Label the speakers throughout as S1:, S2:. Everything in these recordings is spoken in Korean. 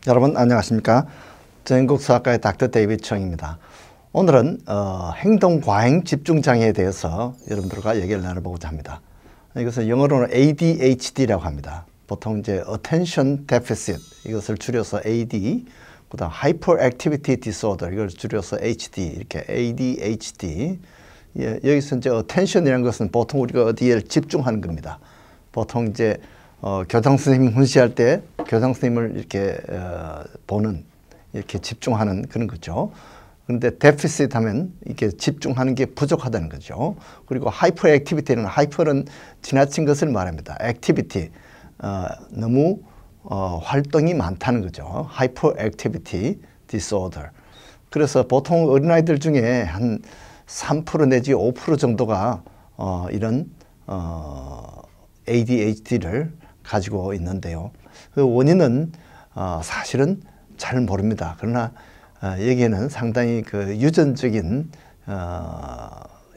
S1: 여러분 안녕하십니까? 전국수학과의 닥터 데이비드 청입니다. 오늘은 행동과잉 집중장애에 대해서 여러분들과 얘기를 나눠보고자 합니다. 이것은 영어로는 ADHD라고 합니다. 보통 이제 Attention Deficit 이것을 줄여서 AD, 그다음 Hyperactivity Disorder 이걸 줄여서 HD 이렇게 ADHD. 여기서 이제 Attention이라는 것은 보통 우리가 어디에 집중하는 겁니다. 보통 이제 교장 선생님 훈시할 때 교장 선생님을 이렇게 보는, 이렇게 집중하는 그런 거죠. 그런데 데피시트 하면 이렇게 집중하는 게 부족하다는 거죠. 그리고 하이퍼 액티비티는, 하이퍼는 지나친 것을 말합니다. 액티비티, 너무 활동이 많다는 거죠. 하이퍼 액티비티 디소더. 그래서 보통 어린아이들 중에 한 3% 내지 5% 정도가 이런 ADHD를 가지고 있는데요. 그 원인은 사실은 잘 모릅니다. 그러나 여기에는 상당히 그 유전적인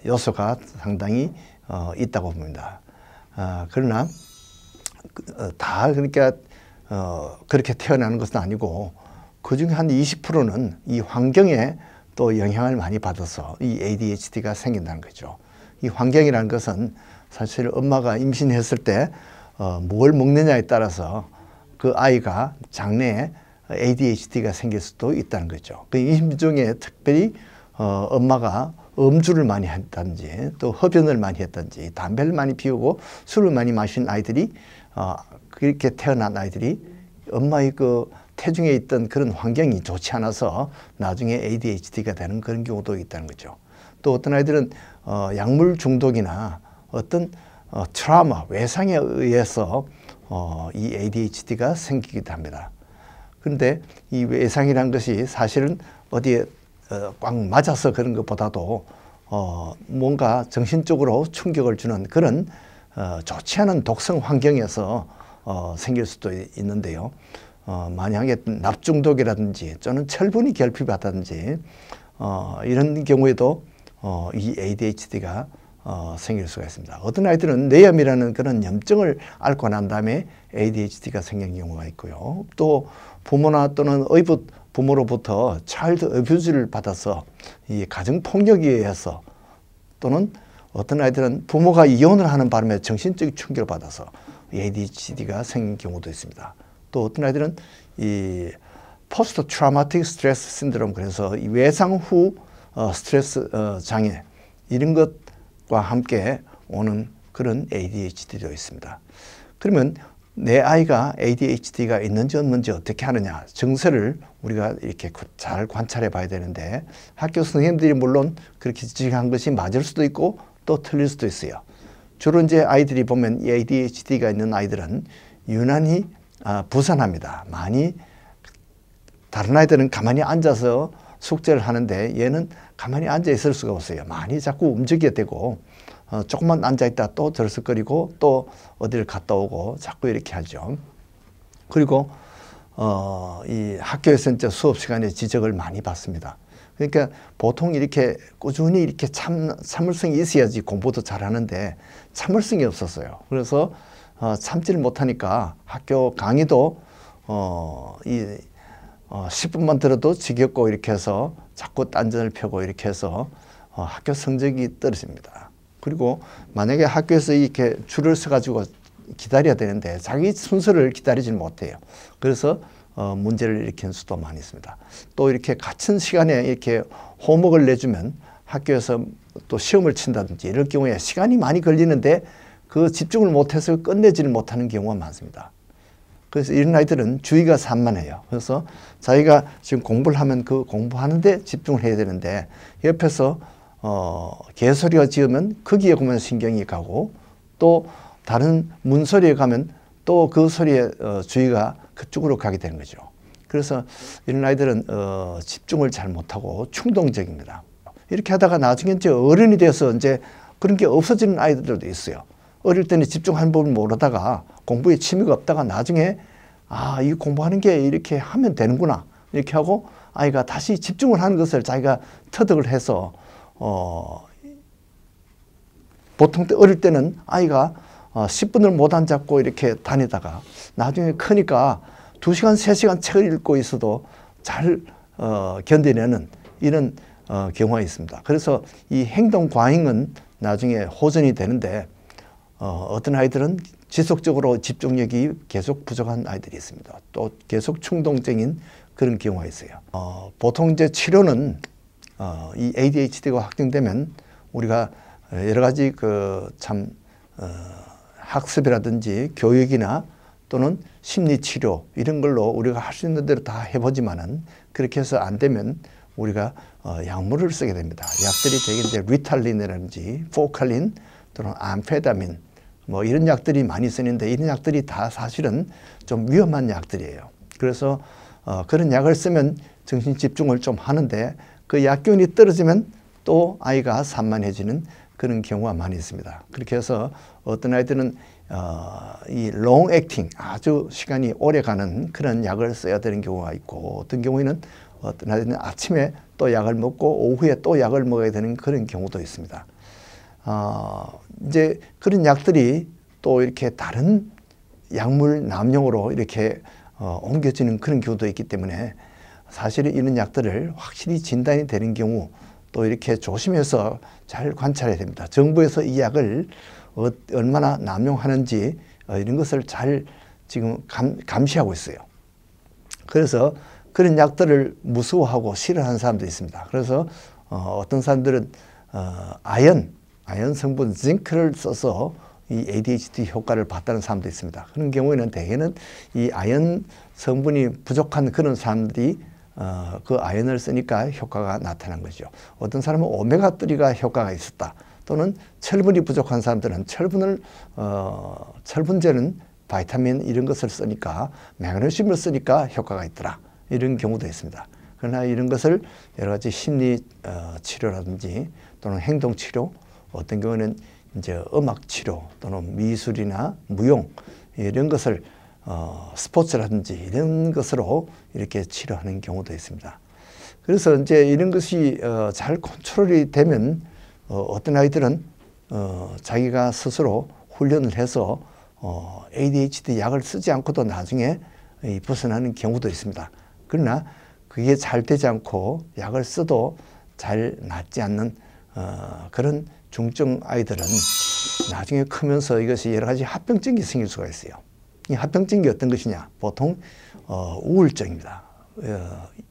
S1: 요소가 상당히 있다고 봅니다. 그러나 다 그러니까 그렇게 태어나는 것은 아니고 그중에 한 20%는 이 환경에 또 영향을 많이 받아서 이 ADHD가 생긴다는 거죠. 이 환경이라는 것은 사실 엄마가 임신했을 때 뭘 먹느냐에 따라서 그 아이가 장래에 ADHD가 생길 수도 있다는 거죠. 그 임신 중에 특별히 엄마가 음주를 많이 했다든지 또 흡연을 많이 했다든지 담배를 많이 피우고 술을 많이 마신 아이들이 그렇게 태어난 아이들이 엄마의 그 태중에 있던 그런 환경이 좋지 않아서 나중에 ADHD가 되는 그런 경우도 있다는 거죠. 또 어떤 아이들은 약물 중독이나 어떤 트라우마, 외상에 의해서 이 ADHD가 생기기도 합니다. 그런데 이 외상이라는 것이 사실은 어디에 꽉 맞아서 그런 것보다도 뭔가 정신적으로 충격을 주는 그런 좋지 않은 독성 환경에서 생길 수도 있는데요. 만약에 납중독이라든지 또는 철분이 결핍하다든지 이런 경우에도 이 ADHD가 생길 수가 있습니다. 어떤 아이들은 뇌염이라는 그런 염증을 앓고 난 다음에 ADHD가 생기는 경우가 있고요. 또 부모나 또는 부모로부터 차일드 어뷰즈를 받아서 이 가정폭력에 의해서 또는 어떤 아이들은 부모가 이혼을 하는 바람에 정신적인 충격을 받아서 ADHD가 생긴 경우도 있습니다. 또 어떤 아이들은 이 포스트 트라우마틱 스트레스 신드롬, 그래서 이 외상 후 스트레스 장애 이런 것과 함께 오는 그런 ADHD도 있습니다. 그러면 내 아이가 ADHD가 있는지 없는지 어떻게 하느냐, 증세를 우리가 이렇게 잘 관찰해 봐야 되는데, 학교 선생님들이 물론 그렇게 지적한 것이 맞을 수도 있고 또 틀릴 수도 있어요. 주로 이제 아이들이 보면 ADHD가 있는 아이들은 유난히 부산합니다. 많이, 다른 아이들은 가만히 앉아서 숙제를 하는데 얘는 가만히 앉아 있을 수가 없어요. 많이 자꾸 움직여야 되고 조금만 앉아있다 또 들썩거리고 또 어디를 갔다 오고 자꾸 이렇게 하죠. 그리고 이 학교에서 이제 수업 시간에 지적을 많이 받습니다. 그러니까 보통 이렇게 꾸준히 이렇게 참을성이 있어야지 공부도 잘하는데 참을성이 없었어요. 그래서 참지를 못하니까 학교 강의도 10분만 들어도 지겹고 이렇게 해서 자꾸 딴전을 펴고 이렇게 해서 학교 성적이 떨어집니다. 그리고 만약에 학교에서 이렇게 줄을 서가지고 기다려야 되는데 자기 순서를 기다리지 못해요. 그래서 문제를 일으키는 수도 많이 있습니다. 또 이렇게 같은 시간에 이렇게 홈워크를 내주면 학교에서 또 시험을 친다든지 이럴 경우에 시간이 많이 걸리는데 그 집중을 못해서 끝내지를 못하는 경우가 많습니다. 그래서 이런 아이들은 주의가 산만해요. 그래서 자기가 지금 공부를 하면 그 공부하는데 집중을 해야 되는데 옆에서 개소리가 지으면 거기에 보면 신경이 가고 또 다른 문소리에 가면 또 그 소리에 주의가 그쪽으로 가게 되는 거죠. 그래서 이런 아이들은 집중을 잘 못하고 충동적입니다. 이렇게 하다가 나중에 이제 어른이 돼서 이제 그런 게 없어지는 아이들도 있어요. 어릴 때는 집중하는 법을 모르다가 공부에 취미가 없다가 나중에 이 공부하는 게 이렇게 하면 되는구나 이렇게 하고 아이가 다시 집중을 하는 것을 자기가 터득을 해서 보통 어릴 때는 아이가 10분을 못 앉았고 이렇게 다니다가 나중에 크니까 2시간, 3시간 책을 읽고 있어도 잘 견뎌내는 이런 경우가 있습니다. 그래서 이 행동 과잉은 나중에 호전이 되는데 어떤 아이들은 지속적으로 집중력이 계속 부족한 아이들이 있습니다. 또 계속 충동적인 그런 경우가 있어요. 보통 이제 치료는 이 ADHD가 확정되면 우리가 여러 가지 학습이라든지 교육이나 또는 심리치료 이런 걸로 우리가 할 수 있는 대로 다 해보지만은 그렇게 해서 안 되면 우리가 약물을 쓰게 됩니다. 약들이 되게 이제 리탈린이라든지 포칼린 또는 암페다민 뭐 이런 약들이 많이 쓰는데 이런 약들이 다 사실은 좀 위험한 약들이에요. 그래서 그런 약을 쓰면 정신 집중을 좀 하는데 그 약기운이 떨어지면 또 아이가 산만해지는 그런 경우가 많이 있습니다. 그렇게 해서 어떤 아이들은 이 롱 액팅 아주 시간이 오래 가는 그런 약을 써야 되는 경우가 있고 어떤 경우에는 어떤 아이들은 아침에 또 약을 먹고 오후에 또 약을 먹어야 되는 그런 경우도 있습니다. 이제 그런 약들이 또 이렇게 다른 약물 남용으로 이렇게 옮겨지는 그런 경우도 있기 때문에 사실은 이런 약들을 확실히 진단이 되는 경우 또 이렇게 조심해서 잘 관찰해야 됩니다. 정부에서 이 약을 얼마나 남용하는지 이런 것을 잘 지금 감시하고 있어요. 그래서 그런 약들을 무서워하고 싫어하는 사람도 있습니다. 그래서 어떤 사람들은 아연 성분 징크를 써서 이 ADHD 효과를 봤다는 사람도 있습니다. 그런 경우에는 대개는 이 아연 성분이 부족한 그런 사람들이 그 아연을 쓰니까 효과가 나타난 거죠. 어떤 사람은 오메가3가 효과가 있었다. 또는 철분이 부족한 사람들은 철분제는 바이타민 이런 것을 쓰니까 마그네슘을 쓰니까 효과가 있더라. 이런 경우도 있습니다. 그러나 이런 것을 여러 가지 심리 치료라든지 또는 행동 치료, 어떤 경우는 이제 음악 치료 또는 미술이나 무용 이런 것을 스포츠라든지 이런 것으로 이렇게 치료하는 경우도 있습니다. 그래서 이제 이런 것이 잘 컨트롤이 되면 어떤 아이들은 자기가 스스로 훈련을 해서 ADHD 약을 쓰지 않고도 나중에 벗어나는 경우도 있습니다. 그러나 그게 잘 되지 않고 약을 써도 잘 낫지 않는 그런 중증 아이들은 나중에 크면서 이것이 여러 가지 합병증이 생길 수가 있어요. 이 합병증이 어떤 것이냐? 보통 우울증입니다.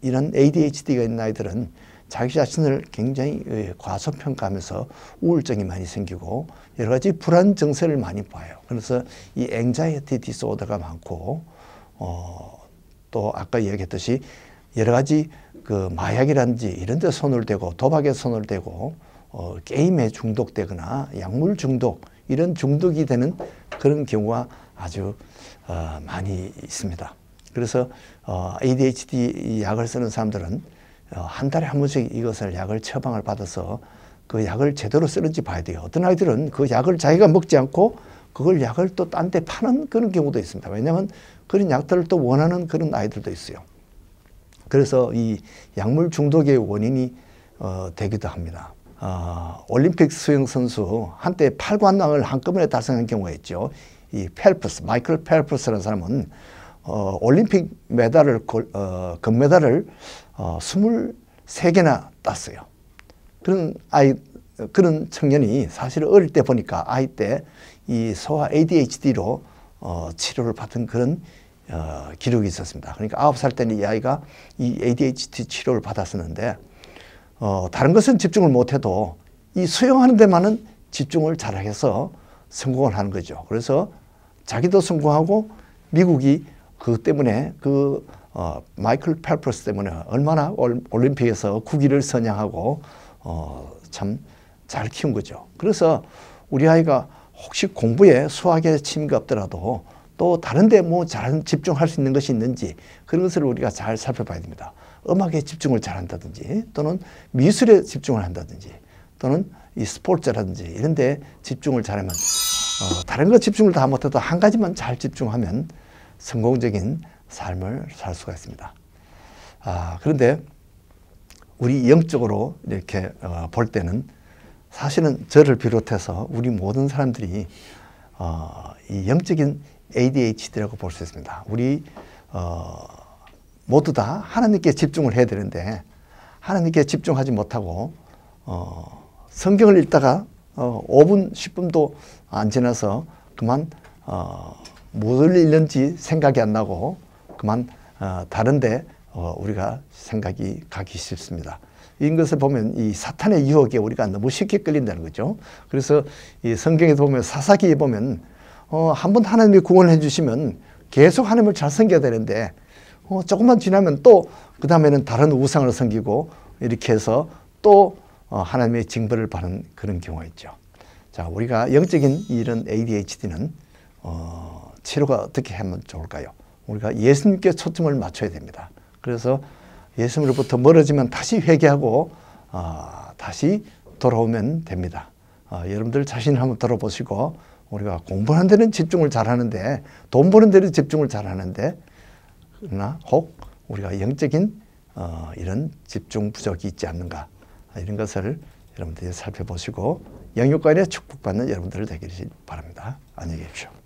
S1: 이런 ADHD가 있는 아이들은 자기 자신을 굉장히 과소평가하면서 우울증이 많이 생기고 여러 가지 불안 증세를 많이 봐요. 그래서 이 앵자이티 디스오더가 많고 또 아까 얘기했듯이 여러 가지 그 마약이라든지 이런 데 손을 대고 도박에 손을 대고 게임에 중독되거나 약물 중독 이런 중독이 되는 그런 경우가 아주 많이 있습니다. 그래서 ADHD 약을 쓰는 사람들은 한 달에 한 번씩 이것을 약을 처방을 받아서 그 약을 제대로 쓰는지 봐야 돼요. 어떤 아이들은 그 약을 자기가 먹지 않고 그걸 약을 또 딴 데 파는 그런 경우도 있습니다. 왜냐하면 그런 약들을 또 원하는 그런 아이들도 있어요. 그래서 이 약물 중독의 원인이 되기도 합니다. 올림픽 수영 선수 한때 8관왕을 한꺼번에 달성한 경우가 있죠. 이 펠프스, 마이클 펠프스라는 사람은 올림픽 메달을 금메달을 23개나 땄어요. 그런 청년이 사실 어릴 때 보니까 아이 때 이 소아 ADHD로 치료를 받은 그런 기록이 있었습니다. 그러니까 9살 때는 이 아이가 이 ADHD 치료를 받았었는데 다른 것은 집중을 못해도 이 수영하는 데만은 집중을 잘해서 성공을 하는 거죠. 그래서 자기도 성공하고 미국이 그것 때문에 마이클 펠프스 때문에 얼마나 올림픽에서 국위를 선양하고 참 잘 키운 거죠. 그래서 우리 아이가 혹시 공부에 수학에 취미가 없더라도 또 다른 데 뭐 잘 집중할 수 있는 것이 있는지 그런 것을 우리가 잘 살펴봐야 됩니다. 음악에 집중을 잘한다든지 또는 미술에 집중을 한다든지 또는 이 스포츠라든지 이런 데 집중을 잘하면 다른 거 집중을 다 못해도 한 가지만 잘 집중하면 성공적인 삶을 살 수가 있습니다. 그런데 우리 영적으로 이렇게 볼 때는 사실은 저를 비롯해서 우리 모든 사람들이 이 영적인 ADHD라고 볼 수 있습니다. 우리 모두 다 하나님께 집중을 해야 되는데 하나님께 집중하지 못하고 성경을 읽다가 5분, 10분도 안 지나서 그만 무엇을 읽는지 생각이 안 나고 그만 다른데 우리가 생각이 가기 쉽습니다. 이것을 보면 이 사탄의 유혹에 우리가 너무 쉽게 끌린다는 거죠. 그래서 이 성경에 보면 사사기에 보면 한번 하나님이 구원해 주시면 계속 하나님을 잘 섬겨야 되는데 조금만 지나면 또 그 다음에는 다른 우상을 섬기고 이렇게 해서 또 하나님의 징벌을 받는 그런 경우가 있죠. 자, 우리가 영적인 이런 ADHD는 치료가 어떻게 하면 좋을까요? 우리가 예수님께 초점을 맞춰야 됩니다. 그래서 예수님으로부터 멀어지면 다시 회개하고 다시 돌아오면 됩니다. 여러분들 자신을 한번 돌아보시고 우리가 공부하는 데는 집중을 잘하는데 돈 버는 데는 집중을 잘하는데 그러나 혹 우리가 영적인 이런 집중 부족이 있지 않는가 이런 것을 여러분들이 살펴보시고 영육간에 축복받는 여러분들 되기를 바랍니다. 안녕히 계십시오.